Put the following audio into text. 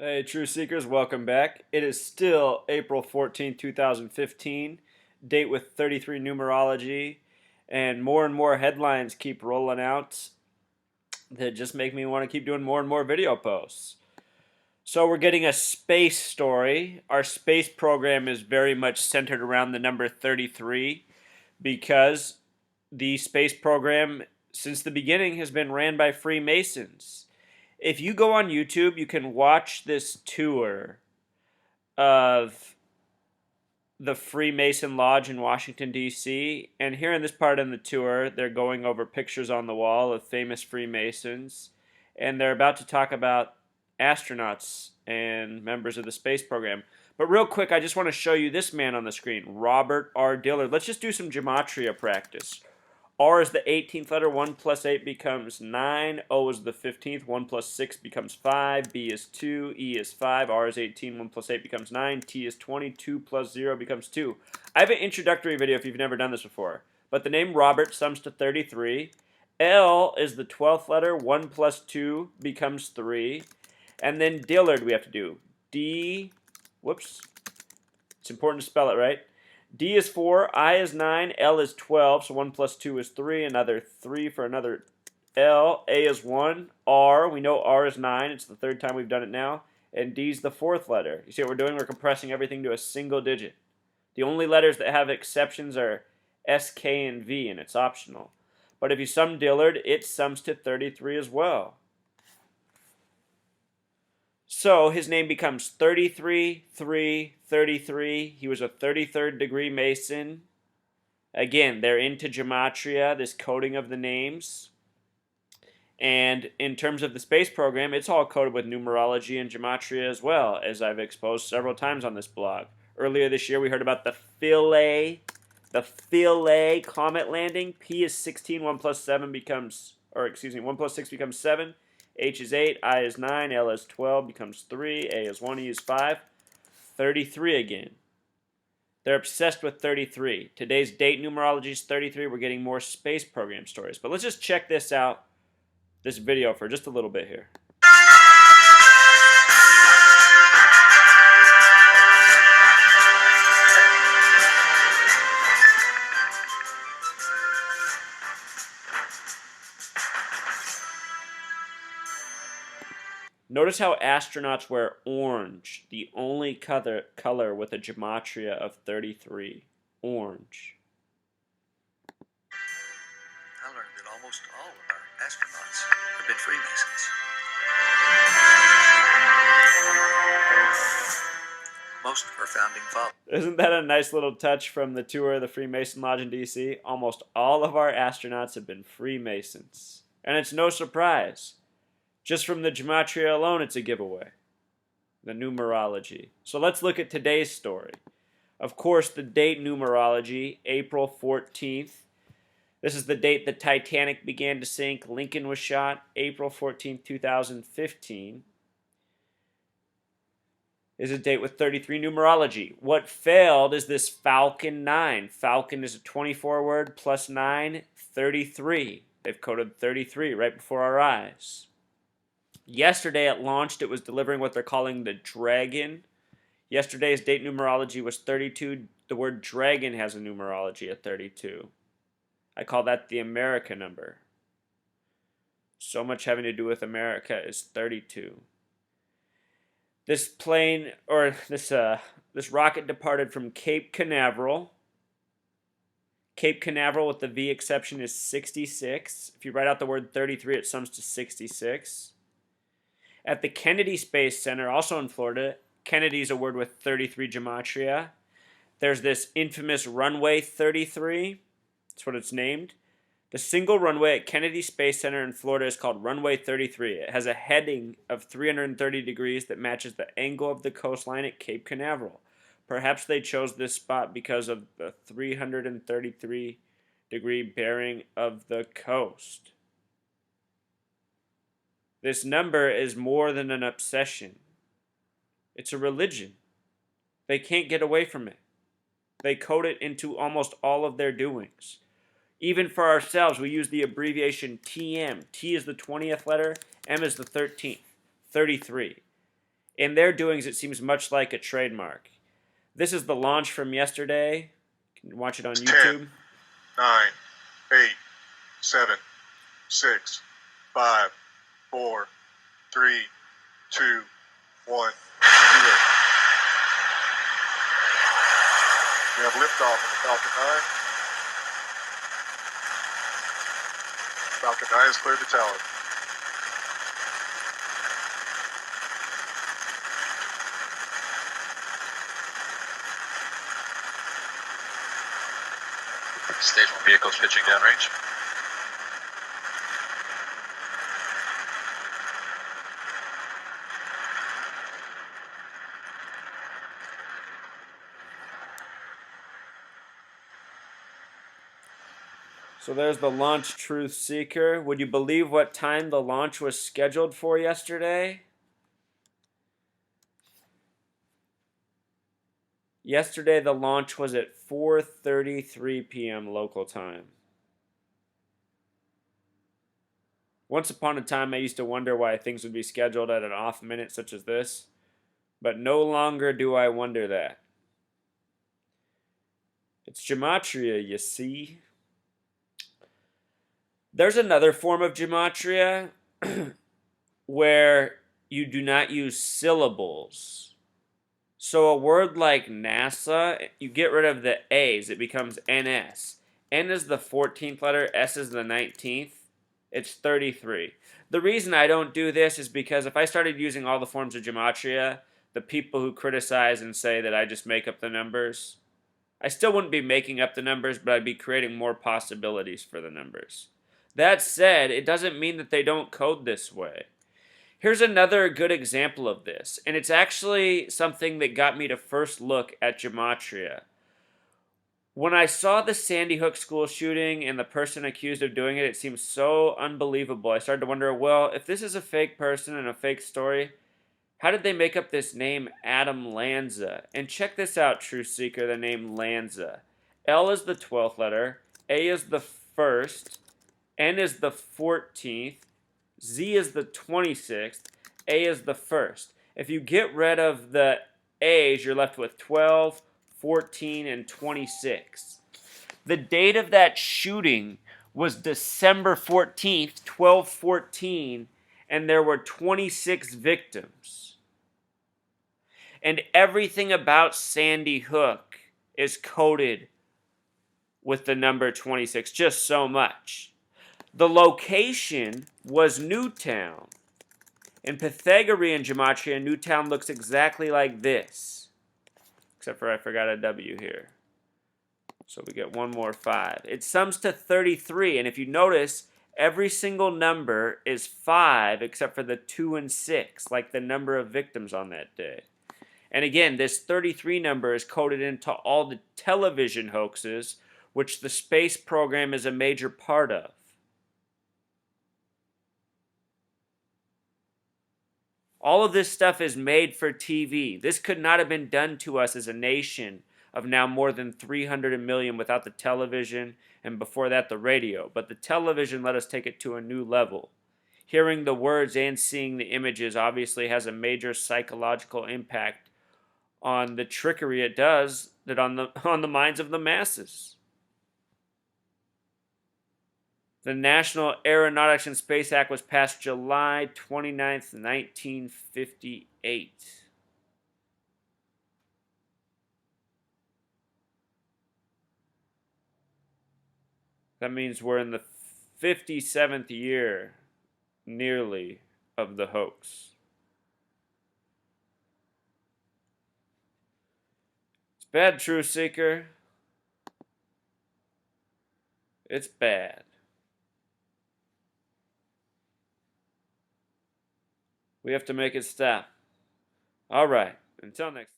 Hey, True Seekers, welcome back. It is still April 14th, 2015, date with 33 numerology, and more headlines keep rolling out that just make me want to keep doing more and more video posts. So, we're getting a space story. Our space program is very much centered around the number 33 because the space program, since the beginning, has been ran by Freemasons. If you go on YouTube, you can watch this tour of the Freemason Lodge in Washington, D.C. And here in this part of the tour, they're going over pictures on the wall of famous Freemasons. And they're about to talk about astronauts and members of the space program. But real quick, I just want to show you this man on the screen, Robert R. Dillard. Let's just do some gematria practice. R is the 18th letter, 1 plus 8 becomes 9, O is the 15th, 1 plus 6 becomes 5, B is 2, E is 5, R is 18, 1 plus 8 becomes 9, T is 20, 2 plus 0 becomes 2. I have an introductory video if you've never done this before, but the name Robert sums to 33. L is the 12th letter, 1 plus 2 becomes 3, and then Dillard we have to do. D, whoops, it's important to spell it right. D is 4, I is 9, L is 12, so 1 plus 2 is 3, another 3 for another L, A is 1, R, we know R is 9, it's the third time we've done it now, and D is the fourth letter. You see what we're doing? We're compressing everything to a single digit. The only letters that have exceptions are S, K, and V, and it's optional. But if you sum Dillard, it sums to 33 as well. So his name becomes 33, 3, 33. He was a 33rd degree Mason. Again, they're into gematria, this coding of the names. And in terms of the space program, it's all coded with numerology and gematria as well, as I've exposed several times on this blog. Earlier this year, we heard about the Philae comet landing. P is 16, 1 plus 7 becomes, 1 plus 6 becomes 7. H is 8, I is 9, L is 12, becomes 3, A is 1, E is 5. 33 again. They're obsessed with 33. Today's date numerology is 33. We're getting more space program stories. But let's just check this out, this video, for just a little bit here. Notice how astronauts wear orange, the only color with a gematria of 33. Orange. I learned that almost all of our astronauts have been Freemasons. Most of our founding fathers. Isn't that a nice little touch from the tour of the Freemason Lodge in D.C.? Almost all of our astronauts have been Freemasons. And it's no surprise. Just from the gematria alone, it's a giveaway. The numerology. So let's look at today's story. Of course, the date numerology, April 14th. This is the date the Titanic began to sink. Lincoln was shot, April 14th, 2015. Is a date with 33 numerology. What failed is this Falcon 9. Falcon is a 24 word plus 9, 33. They've coded 33 right before our eyes. Yesterday it launched. It was delivering what they're calling the Dragon. Yesterday's date numerology was 32. The word Dragon has a numerology at 32. I call that the America number. So much having to do with America is 32. This plane, or this rocket departed from Cape Canaveral. Cape Canaveral with the V exception is 66. If you write out the word 33, it sums to 66. At the Kennedy Space Center, also in Florida, Kennedy is a word with 33 gematria. There's this infamous runway 33. That's what it's named. The single runway at Kennedy Space Center in Florida is called Runway 33. It has a heading of 330 degrees that matches the angle of the coastline at Cape Canaveral. Perhaps they chose this spot because of the 333 degree bearing of the coast. This number is more than an obsession. It's a religion. They can't get away from it. They code it into almost all of their doings. Even for ourselves, we use the abbreviation TM. T is the 20th letter, M is the 13th, 33. In their doings, it seems much like a trademark. This is the launch from yesterday. You can watch it on YouTube. 10, 9, 8, 7, 6, 5, 4, 3, 2, 1, 0. We have liftoff of the Falcon 9. Falcon 9 has cleared the tower. Stage 1 vehicles pitching downrange. So there's the launch truth seeker. Would you believe what time the launch was scheduled for yesterday? Yesterday the launch was at 4:33 p.m. local time. Once upon a time I used to wonder why things would be scheduled at an off minute such as this, but no longer do I wonder that. It's gematria, you see. There's another form of gematria where you do not use syllables. So a word like NASA, you get rid of the A's, it becomes NS. N is the 14th letter, S is the 19th. It's 33. The reason I don't do this is because if I started using all the forms of gematria, the people who criticize and say that I just make up the numbers, I still wouldn't be making up the numbers, but I'd be creating more possibilities for the numbers. That said, it doesn't mean that they don't code this way. Here's another good example of this, and it's actually something that got me to first look at gematria. When I saw the Sandy Hook school shooting and the person accused of doing it, it seemed so unbelievable. I started to wonder, well, if this is a fake person and a fake story, how did they make up this name Adam Lanza? And check this out, Truth Seeker, the name Lanza. L is the 12th letter, A is the 1st, N is the 14th, Z is the 26th, A is the 1st. If you get rid of the A's, you're left with 12, 14, and 26. The date of that shooting was December 14th, 1214, and there were 26 victims. And everything about Sandy Hook is coded with the number 26, just so much. The location was Newtown. In Pythagorean gematria, Newtown looks exactly like this. Except for I forgot a W here. So we get one more 5. It sums to 33, and if you notice, every single number is 5 except for the 2 and 6, like the number of victims on that day. And again, this 33 number is coded into all the television hoaxes, which the space program is a major part of. All of this stuff is made for TV. This could not have been done to us as a nation of now more than 300 million without the television, and before that the radio. But the television let us take it to a new level. Hearing the words and seeing the images obviously has a major psychological impact on the trickery it does that on the minds of the masses. The National Aeronautics and Space Act was passed July 29th, 1958. That means we're in the 57th year, nearly, of the hoax. It's bad, Truth Seeker. It's bad. We have to make it stop. All right. Until next time.